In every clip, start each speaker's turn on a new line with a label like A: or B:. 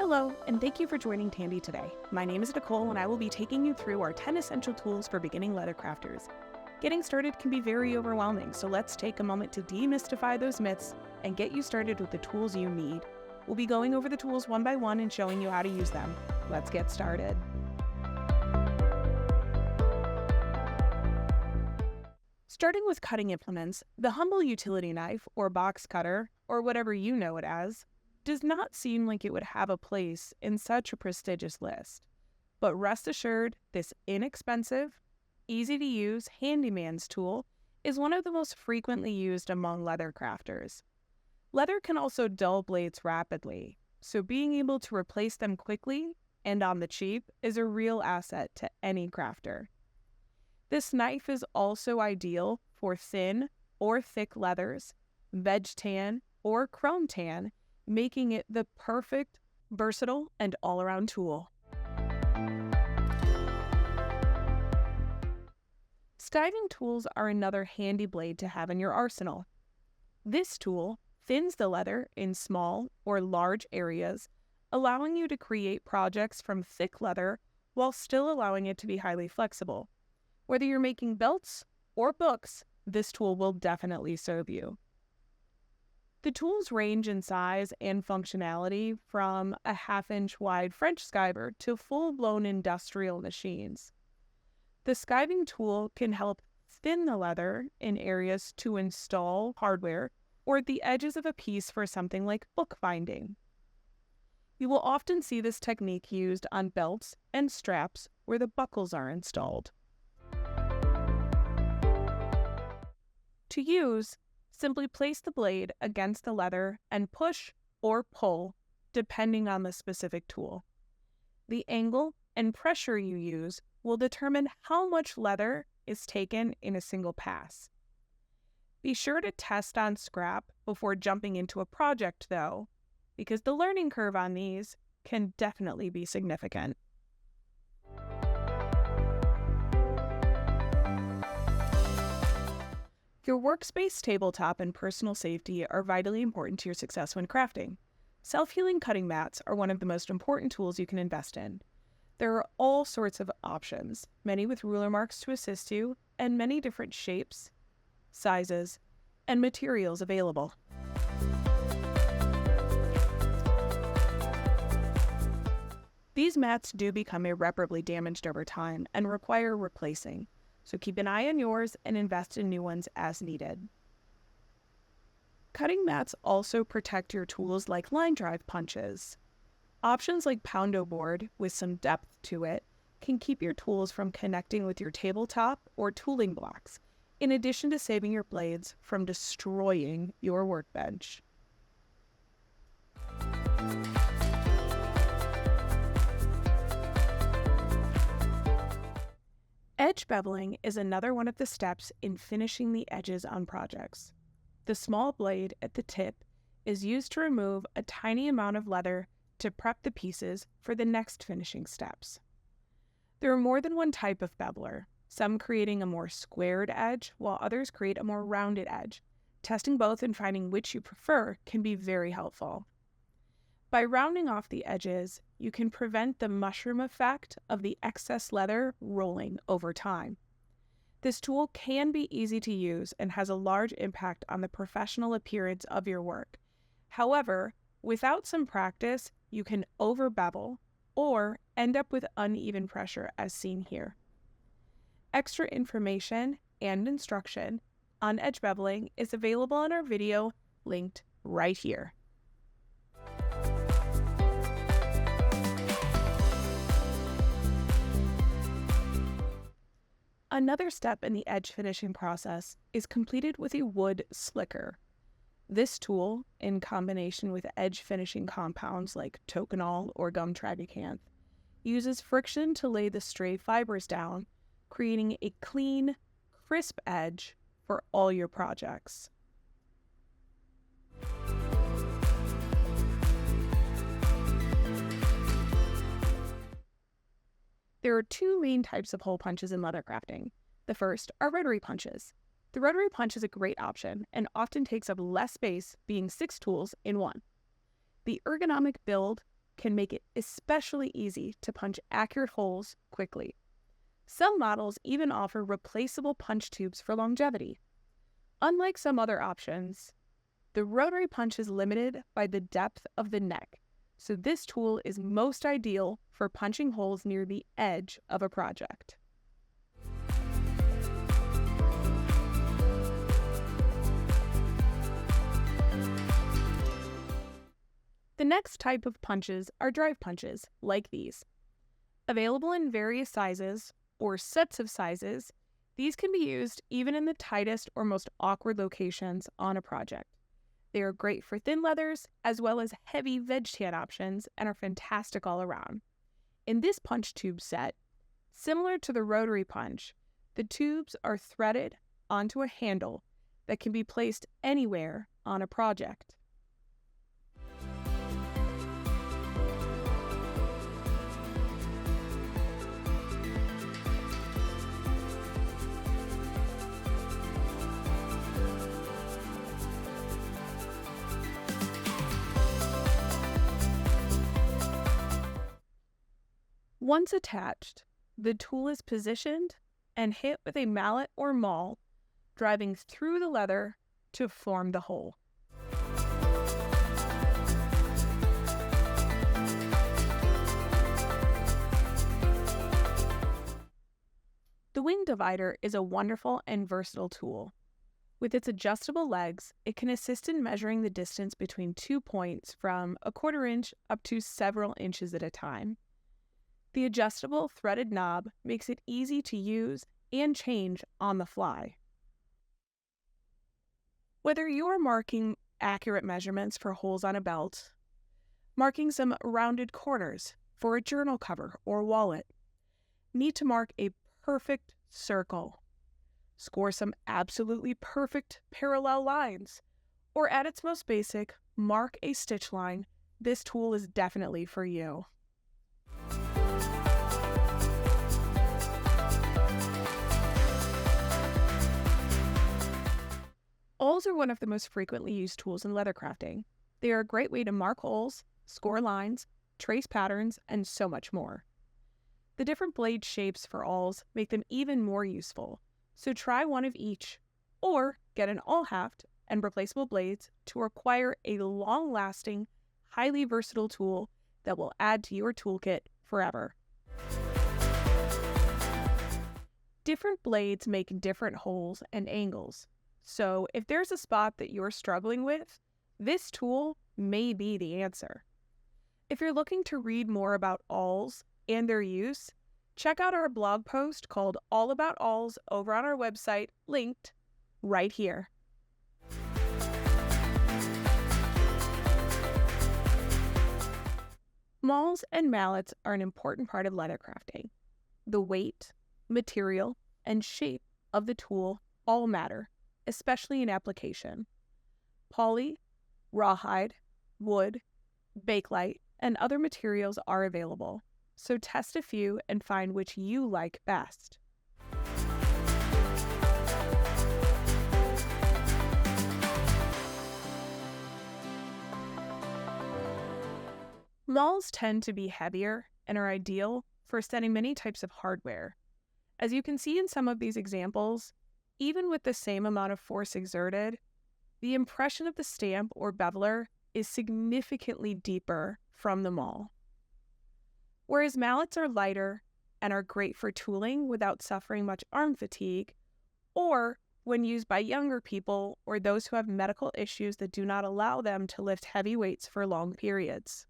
A: Hello, and thank you for joining Tandy today. My name is Nicole, and I will be taking you through our 10 essential tools for beginning leathercrafters. Getting started can be very overwhelming, so let's take a moment to demystify those myths and get you started with the tools you need. We'll be going over the tools one by one and showing you how to use them. Let's get started. Starting with cutting implements, the humble utility knife, or box cutter, or whatever you know it as, does not seem like it would have a place in such a prestigious list. But rest assured, this inexpensive, easy-to-use handyman's tool is one of the most frequently used among leather crafters. Leather can also dull blades rapidly, so being able to replace them quickly and on the cheap is a real asset to any crafter. This knife is also ideal for thin or thick leathers, veg tan or chrome tan, making it the perfect, versatile, and all-around tool. Skiving tools are another handy blade to have in your arsenal. This tool thins the leather in small or large areas, allowing you to create projects from thick leather while still allowing it to be highly flexible. Whether you're making belts or books, this tool will definitely serve you. The tools range in size and functionality from a half-inch wide French skiver to full-blown industrial machines. The skiving tool can help thin the leather in areas to install hardware or at the edges of a piece for something like bookbinding. You will often see this technique used on belts and straps where the buckles are installed. To use, simply place the blade against the leather and push or pull, depending on the specific tool. The angle and pressure you use will determine how much leather is taken in a single pass. Be sure to test on scrap before jumping into a project, though, because the learning curve on these can definitely be significant. Your workspace, tabletop, and personal safety are vitally important to your success when crafting. Self-healing cutting mats are one of the most important tools you can invest in. There are all sorts of options, many with ruler marks to assist you, and many different shapes, sizes, and materials available. These mats do become irreparably damaged over time and require replacing, so keep an eye on yours and invest in new ones as needed. Cutting mats also protect your tools like line drive punches. Options like poundo board with some depth to it can keep your tools from connecting with your tabletop or tooling blocks, in addition to saving your blades from destroying your workbench. Edge beveling is another one of the steps in finishing the edges on projects. The small blade at the tip is used to remove a tiny amount of leather to prep the pieces for the next finishing steps. There are more than one type of beveler, some creating a more squared edge while others create a more rounded edge. Testing both and finding which you prefer can be very helpful. By rounding off the edges, you can prevent the mushroom effect of the excess leather rolling over time. This tool can be easy to use and has a large impact on the professional appearance of your work. However, without some practice, you can over-bevel or end up with uneven pressure as seen here. Extra information and instruction on edge beveling is available in our video linked right here. Another step in the edge finishing process is completed with a wood slicker. This tool, in combination with edge finishing compounds like toconol or gum tragacanth, uses friction to lay the stray fibers down, creating a clean, crisp edge for all your projects. There are two main types of hole punches in leathercrafting. The first are rotary punches. The rotary punch is a great option and often takes up less space, being 6 tools in one. The ergonomic build can make it especially easy to punch accurate holes quickly. Some models even offer replaceable punch tubes for longevity. Unlike some other options, the rotary punch is limited by the depth of the neck, so this tool is most ideal for punching holes near the edge of a project. The next type of punches are drive punches, like these. Available in various sizes, or sets of sizes, these can be used even in the tightest or most awkward locations on a project. They are great for thin leathers as well as heavy veg tan options and are fantastic all around. In this punch tube set, similar to the rotary punch, the tubes are threaded onto a handle that can be placed anywhere on a project. Once attached, the tool is positioned and hit with a mallet or maul, driving through the leather to form the hole. The wing divider is a wonderful and versatile tool. With its adjustable legs, it can assist in measuring the distance between 2 points from a 1/4 inch up to several inches at a time. The adjustable threaded knob makes it easy to use and change on the fly. Whether you're marking accurate measurements for holes on a belt, marking some rounded corners for a journal cover or wallet, need to mark a perfect circle, score some absolutely perfect parallel lines, or at its most basic, mark a stitch line, this tool is definitely for you. Awls are one of the most frequently used tools in leather crafting. They are a great way to mark holes, score lines, trace patterns, and so much more. The different blade shapes for awls make them even more useful, so try one of each, or get an awl haft and replaceable blades to acquire a long-lasting, highly versatile tool that will add to your toolkit forever. Different blades make different holes and angles. So if there's a spot that you're struggling with, this tool may be the answer. If you're looking to read more about awls and their use, check out our blog post called All About Awls over on our website, linked right here. Mauls and mallets are an important part of leather crafting. The weight, material, and shape of the tool all matter, especially in application. Poly, rawhide, wood, bakelite, and other materials are available, so test a few and find which you like best. Mauls tend to be heavier and are ideal for setting many types of hardware. As you can see in some of these examples, even with the same amount of force exerted, the impression of the stamp or beveler is significantly deeper from the maul. Whereas mallets are lighter and are great for tooling without suffering much arm fatigue, or when used by younger people or those who have medical issues that do not allow them to lift heavy weights for long periods.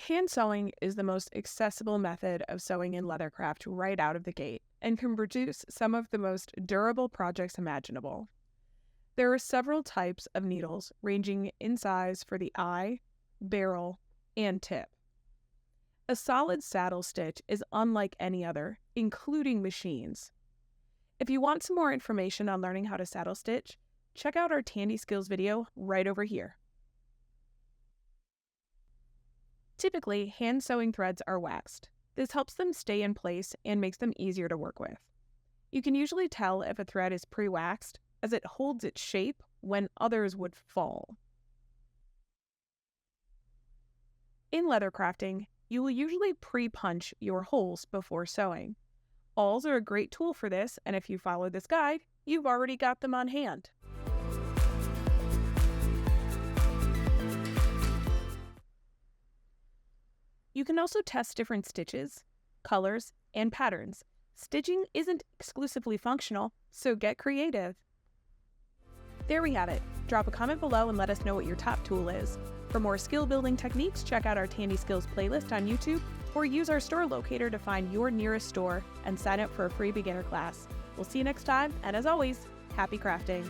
A: Hand sewing is the most accessible method of sewing in leathercraft right out of the gate and can produce some of the most durable projects imaginable. There are several types of needles ranging in size for the eye, barrel, and tip. A solid saddle stitch is unlike any other including machines. If you want some more information on learning how to saddle stitch, check out our Tandy Skills video right over here. Typically, hand sewing threads are waxed. This helps them stay in place and makes them easier to work with. You can usually tell if a thread is pre-waxed as it holds its shape when others would fall. In leathercrafting, you will usually pre-punch your holes before sewing. Awls are a great tool for this, and if you follow this guide, you've already got them on hand. You can also test different stitches, colors, and patterns. Stitching isn't exclusively functional, so get creative. There we have it. Drop a comment below and let us know what your top tool is. For more skill building techniques, check out our Tandy Skills playlist on YouTube or use our store locator to find your nearest store and sign up for a free beginner class. We'll see you next time, and as always, happy crafting!